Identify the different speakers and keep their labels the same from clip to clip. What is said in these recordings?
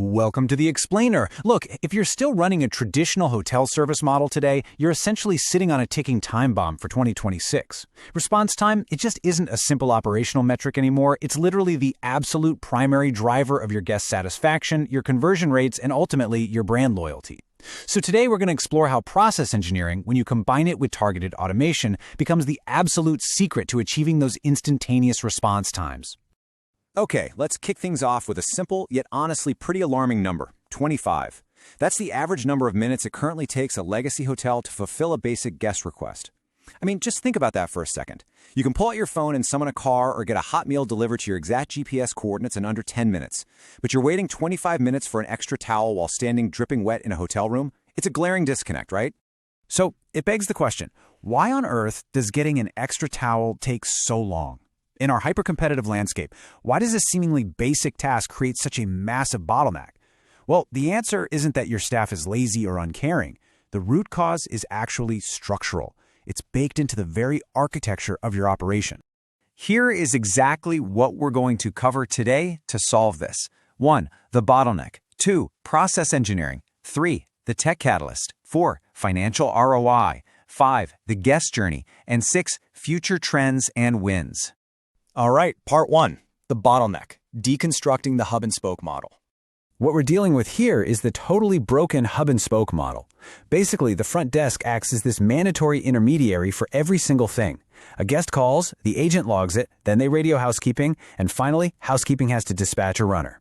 Speaker 1: Welcome to the Explainer. Look, if you're still running a traditional hotel service model today, you're essentially sitting on a ticking time bomb for 2026. Response time, it just isn't a simple operational metric anymore. It's literally the absolute primary driver of your guest satisfaction, your conversion rates, and ultimately your brand loyalty. So today we're going to explore how process engineering, when you combine it with targeted automation, becomes the absolute secret to achieving those instantaneous response times.
Speaker 2: Okay, let's kick things off with a simple, yet honestly pretty alarming number, 25. That's the average number of minutes it currently takes a legacy hotel to fulfill a basic guest request. I mean, just think about that for a second. You can pull out your phone and summon a car or get a hot meal delivered to your exact GPS coordinates in under 10 minutes. But you're waiting 25 minutes for an extra towel while standing dripping wet in a hotel room? It's a glaring disconnect, right?
Speaker 1: So it begs the question, why on earth does getting an extra towel take so long? In our hyper-competitive landscape, why does this seemingly basic task create such a massive bottleneck? Well, the answer isn't that your staff is lazy or uncaring. The root cause is actually structural. It's baked into the very architecture of your operation. Here is exactly what we're going to cover today to solve this. 1. The bottleneck. 2. Process engineering. 3. The tech catalyst. 4. Financial ROI. 5. The guest journey. And 6. Future trends and wins.
Speaker 2: All right, part 1, the bottleneck, deconstructing the hub-and-spoke model.
Speaker 1: What we're dealing with here is the totally broken hub-and-spoke model. Basically, the front desk acts as this mandatory intermediary for every single thing. A guest calls, the agent logs it, then they radio housekeeping, and finally, housekeeping has to dispatch a runner.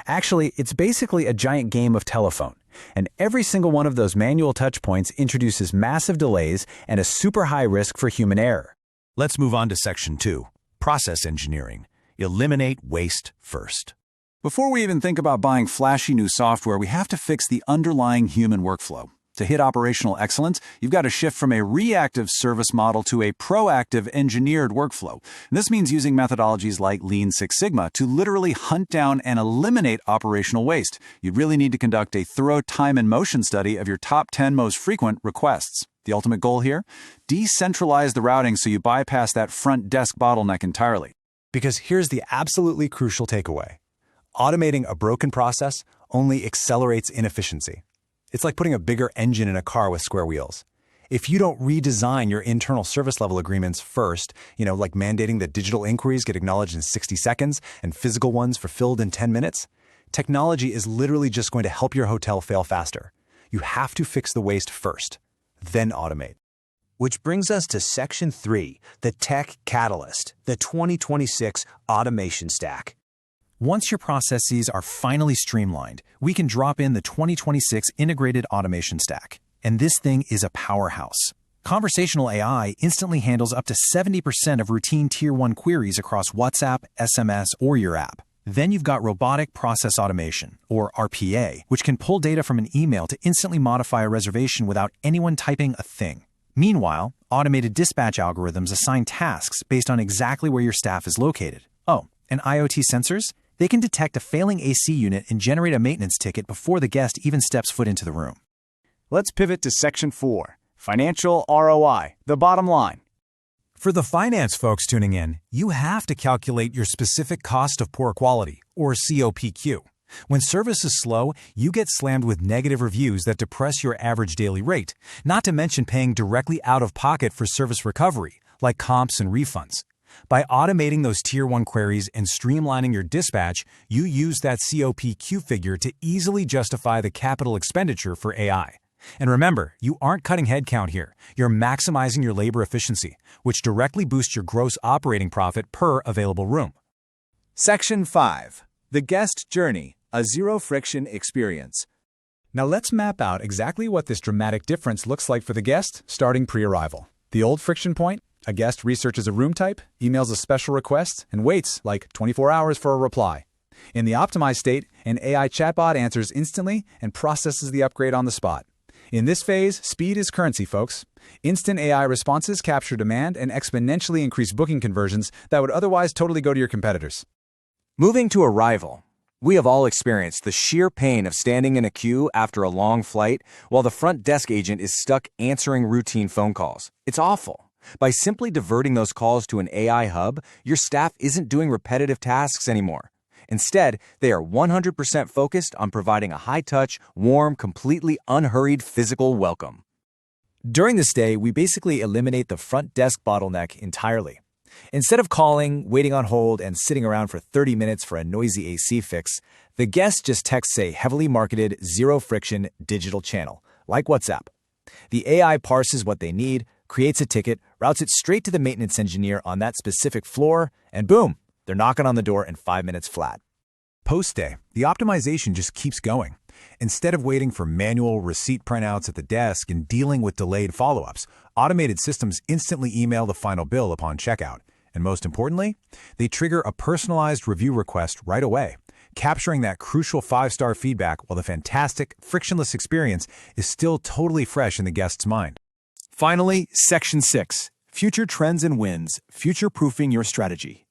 Speaker 1: Actually, it's basically a giant game of telephone, and every single one of those manual touchpoints introduces massive delays and a super high risk for human error.
Speaker 3: Let's move on to Section 2. Process engineering. Eliminate waste first.
Speaker 1: Before we even think about buying flashy new software, we have to fix the underlying human workflow. To hit operational excellence, you've got to shift from a reactive service model to a proactive engineered workflow. And this means using methodologies like Lean Six Sigma to literally hunt down and eliminate operational waste. You'd really need to conduct a thorough time and motion study of your top 10 most frequent requests. The ultimate goal here? Decentralize the routing so you bypass that front desk bottleneck entirely.
Speaker 4: Because here's the absolutely crucial takeaway. Automating a broken process only accelerates inefficiency. It's like putting a bigger engine in a car with square wheels. If you don't redesign your internal service level agreements first, like mandating that digital inquiries get acknowledged in 60 seconds and physical ones fulfilled in 10 minutes, technology is literally just going to help your hotel fail faster. You have to fix the waste first, then automate.
Speaker 5: Which brings us to Section 3, the Tech Catalyst, the 2026 Automation Stack.
Speaker 1: Once your processes are finally streamlined, we can drop in the 2026 Integrated Automation Stack. And this thing is a powerhouse. Conversational AI instantly handles up to 70% of routine Tier 1 queries across WhatsApp, SMS, or your app. Then you've got Robotic Process Automation, or RPA, which can pull data from an email to instantly modify a reservation without anyone typing a thing. Meanwhile, automated dispatch algorithms assign tasks based on exactly where your staff is located. Oh, and IoT sensors? They can detect a failing AC unit and generate a maintenance ticket before the guest even steps foot into the room.
Speaker 2: Let's pivot to Section 4, financial ROI, the bottom line.
Speaker 4: For the finance folks tuning in, you have to calculate your specific cost of poor quality, or COPQ. When service is slow, you get slammed with negative reviews that depress your average daily rate, not to mention paying directly out of pocket for service recovery, like comps and refunds. By automating those Tier 1 queries and streamlining your dispatch, you use that COPQ figure to easily justify the capital expenditure for AI. And remember, you aren't cutting headcount here. You're maximizing your labor efficiency, which directly boosts your gross operating profit per available room.
Speaker 2: Section 5, the guest journey, a zero-friction experience.
Speaker 4: Now let's map out exactly what this dramatic difference looks like for the guest starting pre-arrival. The old friction point? A guest researches a room type, emails a special request, and waits like 24 hours for a reply. In the optimized state, an AI chatbot answers instantly and processes the upgrade on the spot. In this phase, speed is currency, folks. Instant AI responses capture demand and exponentially increase booking conversions that would otherwise totally go to your competitors.
Speaker 2: Moving to arrival. We have all experienced the sheer pain of standing in a queue after a long flight while the front desk agent is stuck answering routine phone calls. It's awful. By simply diverting those calls to an AI hub, your staff isn't doing repetitive tasks anymore. Instead, they are 100% focused on providing a high-touch, warm, completely unhurried physical welcome. During this day, we basically eliminate the front desk bottleneck entirely. Instead of calling, waiting on hold, and sitting around for 30 minutes for a noisy AC fix, the guest just texts a heavily marketed, zero-friction digital channel, like WhatsApp. The AI parses what they need, creates a ticket, routes it straight to the maintenance engineer on that specific floor, and boom, they're knocking on the door in 5 minutes flat.
Speaker 1: Post-day, the optimization just keeps going. Instead of waiting for manual receipt printouts at the desk and dealing with delayed follow-ups, automated systems instantly email the final bill upon checkout. And most importantly, they trigger a personalized review request right away, capturing that crucial 5-star feedback while the fantastic, frictionless experience is still totally fresh in the guest's mind.
Speaker 6: Finally, Section 6, Future Trends and Wins, Future-Proofing Your Strategy.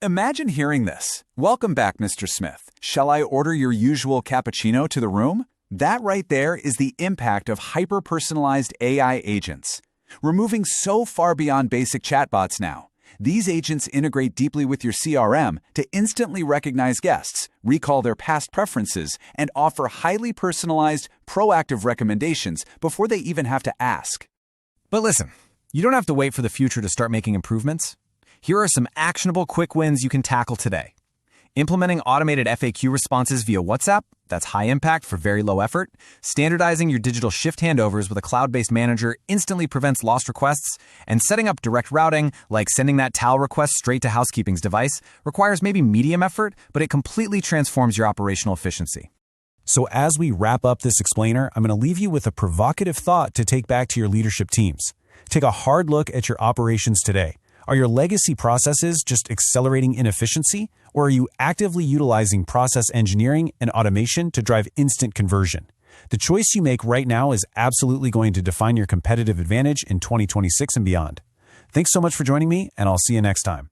Speaker 6: Imagine hearing this. Welcome back, Mr. Smith. Shall I order your usual cappuccino to the room? That right there is the impact of hyper-personalized AI agents. We're moving so far beyond basic chatbots now. These agents integrate deeply with your CRM to instantly recognize guests, recall their past preferences, and offer highly personalized, proactive recommendations before they even have to ask.
Speaker 1: But listen, you don't have to wait for the future to start making improvements. Here are some actionable quick wins you can tackle today. Implementing automated FAQ responses via WhatsApp, that's high impact for very low effort. Standardizing your digital shift handovers with a cloud-based manager instantly prevents lost requests. And setting up direct routing, like sending that towel request straight to housekeeping's device, requires maybe medium effort, but it completely transforms your operational efficiency.
Speaker 4: So as we wrap up this explainer, I'm going to leave you with a provocative thought to take back to your leadership teams. Take a hard look at your operations today. Are your legacy processes just accelerating inefficiency, or are you actively utilizing process engineering and automation to drive instant conversion? The choice you make right now is absolutely going to define your competitive advantage in 2026 and beyond. Thanks so much for joining me, and I'll see you next time.